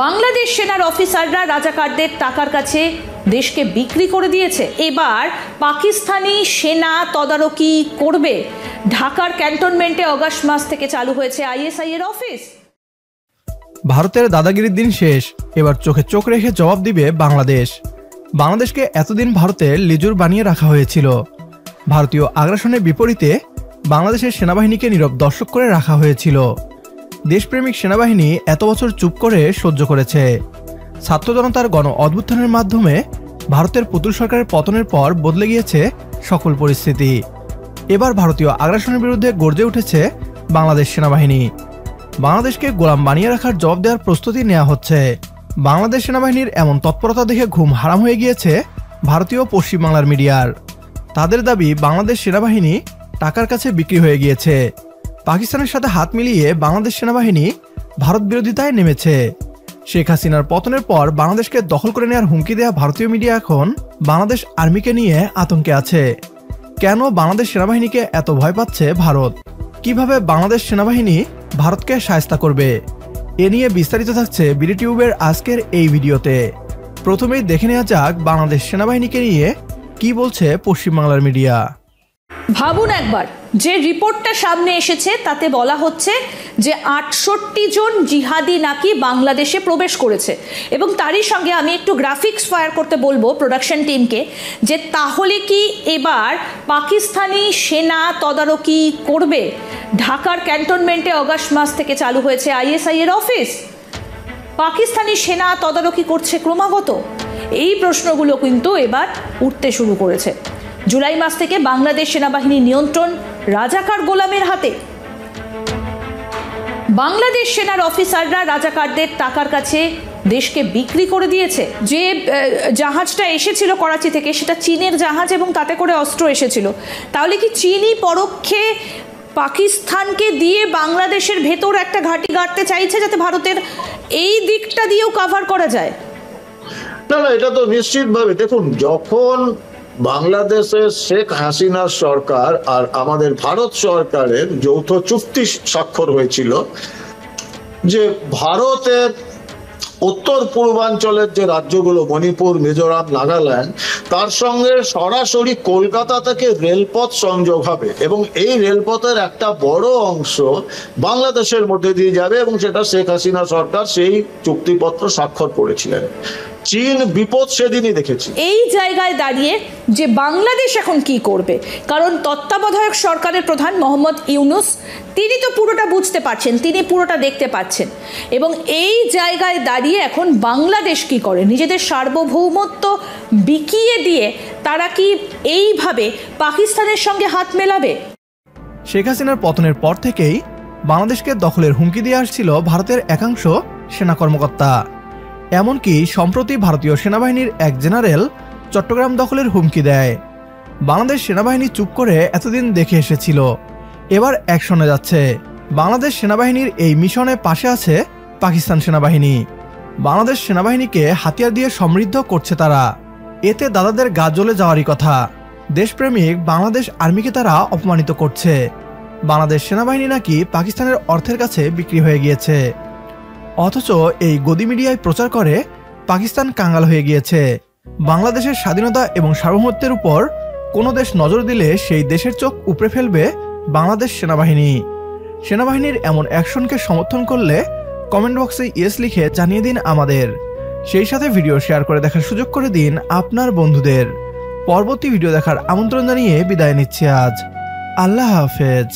বাংলাদেশ সেনার অফিসাররা রাজাকারদের টাকার কাছে দেশকে বিক্রি করে দিয়েছে। এবার পাকিস্তানি সেনা তদারকি করবে। ঢাকার ক্যান্টনমেন্টে অগাস্ট মাস থেকে চালু হয়েছে আইএসআই এর অফিস। ভারতের দাদাগিরির দিন শেষ, এবার চোখে চোখ রেখে জবাব দিবে বাংলাদেশ। বাংলাদেশকে এতদিন ভারতের লেজুর বানিয়ে রাখা হয়েছিল। ভারতীয় আগ্রাসনের বিপরীতে বাংলাদেশের সেনাবাহিনীকে নীরব দর্শক করে রাখা হয়েছিল। দেশপ্রেমিক সেনাবাহিনী এত বছর চুপ করে সহ্য করেছে। ছাত্র জনতার গণ অভ্যুত্থানের মাধ্যমে ভারতের পুতুল সরকারের পতনের পর বদলে গিয়েছে সকল পরিস্থিতি। এবার ভারতীয় আগ্রাসনের বিরুদ্ধে গর্জে উঠেছে বাংলাদেশ সেনাবাহিনী। বাংলাদেশকে গোলাম বানিয়ে রাখার জবাব দেওয়ার প্রস্তুতি নেওয়া হচ্ছে। বাংলাদেশ সেনাবাহিনীর এমন তৎপরতা দেখে ঘুম হারাম হয়ে গিয়েছে ভারতীয় পশ্চিমবাংলার মিডিয়ার। তাদের দাবি বাংলাদেশ সেনাবাহিনী টাকার কাছে বিক্রি হয়ে গিয়েছে। পাকিস্তানের সাথে হাত মিলিয়ে বাংলাদেশ সেনাবাহিনী ভারত বিরোধিতায় নেমেছে। শেখ হাসিনার পতনের পর বাংলাদেশকে দখল করে নেওয়ার হুমকি দেওয়া ভারতীয় মিডিয়া এখন বাংলাদেশ আর্মিকে নিয়ে আতঙ্কে আছে। কেন বাংলাদেশ সেনাবাহিনীকে এত ভয় পাচ্ছে ভারত? কিভাবে বাংলাদেশ সেনাবাহিনী ভারতকে শায়েস্তা করবে? এ নিয়ে বিস্তারিত থাকছে বিডি টিউবের আজকের এই ভিডিওতে। প্রথমেই দেখে নেওয়া যাক বাংলাদেশ সেনাবাহিনীকে নিয়ে কি বলছে পশ্চিমবাংলার মিডিয়া। ভাবুন একবার, যে রিপোর্টটা সামনে এসেছে তাতে বলা হচ্ছে যে 68 জন জিহাদি নাকি বাংলাদেশে প্রবেশ করেছে, এবং তারই সঙ্গে আমি একটু গ্রাফিক্স ফায়ার করতে বলবো প্রোডাকশন টিমকে, যে তাহলে কি এবার পাকিস্তানি সেনা তদারকি করবে? ঢাকার ক্যান্টনমেন্টে অগাস্ট মাস থেকে চালু হয়েছে আইএসআই এর অফিস। পাকিস্তানি সেনা তদারকি করছে ক্রমাগত। এই প্রশ্নগুলো কিন্তু এবার উঠতে শুরু করেছে। জুলাই মাস থেকে বাংলাদেশ সেনাবাহিনীর নিয়ন্ত্রণ রাজাকার গোলামের হাতে। বাংলাদেশ সেনার অফিসাররা রাজাকারদের টাকার কাছে দেশকে বিক্রি করে দিয়েছে। যে জাহাজটা এসেছিল করাচি থেকে, সেটা চীনের জাহাজ এবং তাতে করে অস্ত্র এসেছিল। তাহলে কি চীনই পরোক্ষে পাকিস্তানকে দিয়ে বাংলাদেশের ভেতর একটা ঘাঁটি গাড়তে চাইছে, যাতে ভারতের এই দিকটা দিয়েও কভার করা যায়? না, এটা তো নিশ্চিতভাবে। দেখুন, যখন বাংলাদেশের শেখ হাসিনা সরকার আর আমাদের ভারত সরকারের যৌথ চুক্তি স্বাক্ষর হয়েছিল যে ভারতের উত্তর পূর্বাঞ্চলের যে রাজ্যগুলো মণিপুর, মিজোরাম, নাগাল্যান্ড, তার সঙ্গে সরাসরি কলকাতা থেকে রেলপথ সংযোগ হবে এবং এই রেলপথের একটা বড় অংশ বাংলাদেশের মধ্যে দিয়ে যাবে, এবং সেটা শেখ হাসিনা সরকার সেই চুক্তিপত্র স্বাক্ষর করেছিলেন। চীন বিপদ সেদিনই দেখেছি। এই জায়গায় দাঁড়িয়ে যে বাংলাদেশ এখন কি করবে, কারণ তত্ত্বাবধায়ক সরকারের প্রধান মোহাম্মদ ইউনুস তিনি তো পুরোটা বুঝতে পারছেন, তিনি পুরোটা দেখতে পাচ্ছেন, এবং এই জায়গায় দাঁড়িয়ে এখন বাংলাদেশ কি করে? নিজেদের সার্বভৌমত্ব বিকিয়ে দিয়ে তারা কি এইভাবে পাকিস্তানের সঙ্গে হাত মেলাবে? শেখ হাসিনার পতনের পর থেকেই বাংলাদেশকে দখলের হুমকি দিয়ে আসছিল ভারতের একাংশ সেনা কর্মকর্তা। এমনকি সম্প্রতি ভারতীয় সেনাবাহিনীর এক জেনারেল চট্টগ্রাম দখলের হুমকি দেয়। বাংলাদেশ সেনাবাহিনী চুপ করে এতদিন দেখে এসেছিল, এবার অ্যাকশনে যাচ্ছে। বাংলাদেশ সেনাবাহিনীর এই মিশনে পাশে আছে পাকিস্তান সেনাবাহিনী। বাংলাদেশ সেনাবাহিনীকে হাতিয়ার দিয়ে সমৃদ্ধ করছে তারা। এতে দাদাদের গা জ্বলে যাওয়ারই কথা। দেশপ্রেমিক বাংলাদেশ আর্মিকে তারা অপমানিত করছে। বাংলাদেশ সেনাবাহিনী নাকি পাকিস্তানের অর্থের কাছে বিক্রি হয়ে গিয়েছে, অথচ এই গদি মিডিয়ায় প্রচার করে পাকিস্তান কাঙ্গাল হয়ে গিয়েছে। বাংলাদেশের স্বাধীনতা এবং সার্বভৌমত্বের উপর কোনো দেশ নজর দিলে সেই দেশের চোখ উপড়ে ফেলবে বাংলাদেশ সেনাবাহিনী। সেনাবাহিনীর এমন অ্যাকশনকে সমর্থন করলে কমেন্ট বক্সে ইয়েস লিখে জানিয়ে দিন আমাদের। সেই সাথে ভিডিও শেয়ার করে দেখার সুযোগ করে দিন আপনার বন্ধুদের। পরবর্তী ভিডিও দেখার আমন্ত্রণ জানিয়ে বিদায় নিচ্ছি আজ। আল্লাহ হাফেজ।